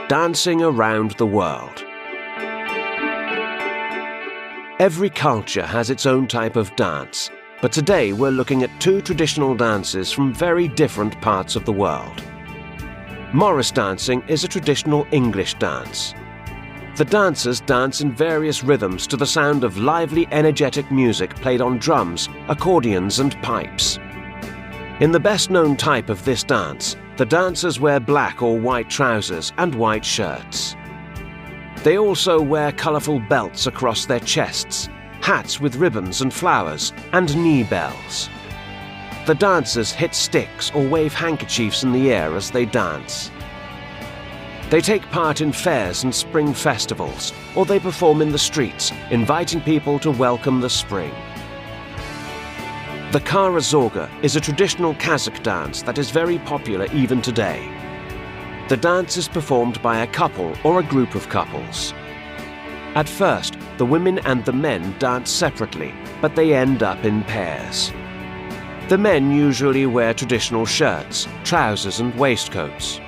dancing around the world. Every culture has its own type of dance, but today we're looking at two traditional dances from very different parts of the world. Morris dancing is a traditional English dance. The dancers dance in various rhythms to the sound of lively, energetic music played on drums, accordions and pipes. In the best-known type of this dance, the dancers wear black or white trousers and white shirts. They also wear colourful belts across their chests, hats with ribbons and flowers, and knee bells. The dancers hit sticks or wave handkerchiefs in the air as they dance. They take part in fairs and spring festivals, or they perform in the streets, inviting people to welcome the spring. The Kara Zorga is a traditional Kazakh dance that is very popular even today. The dance is performed by a couple or a group of couples. At first, the women and the men dance separately, but they end up in pairs. The men usually wear traditional shirts, trousers and waistcoats.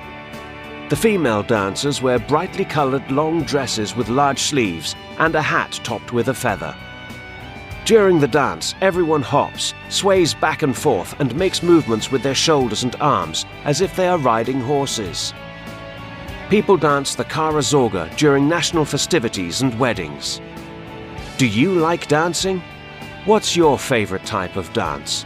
The female dancers wear brightly coloured long dresses with large sleeves and a hat topped with a feather. During the dance, everyone hops, sways back and forth and makes movements with their shoulders and arms as if they are riding horses. People dance the Kara Zorga during national festivities and weddings. Do you like dancing? What's your favourite type of dance?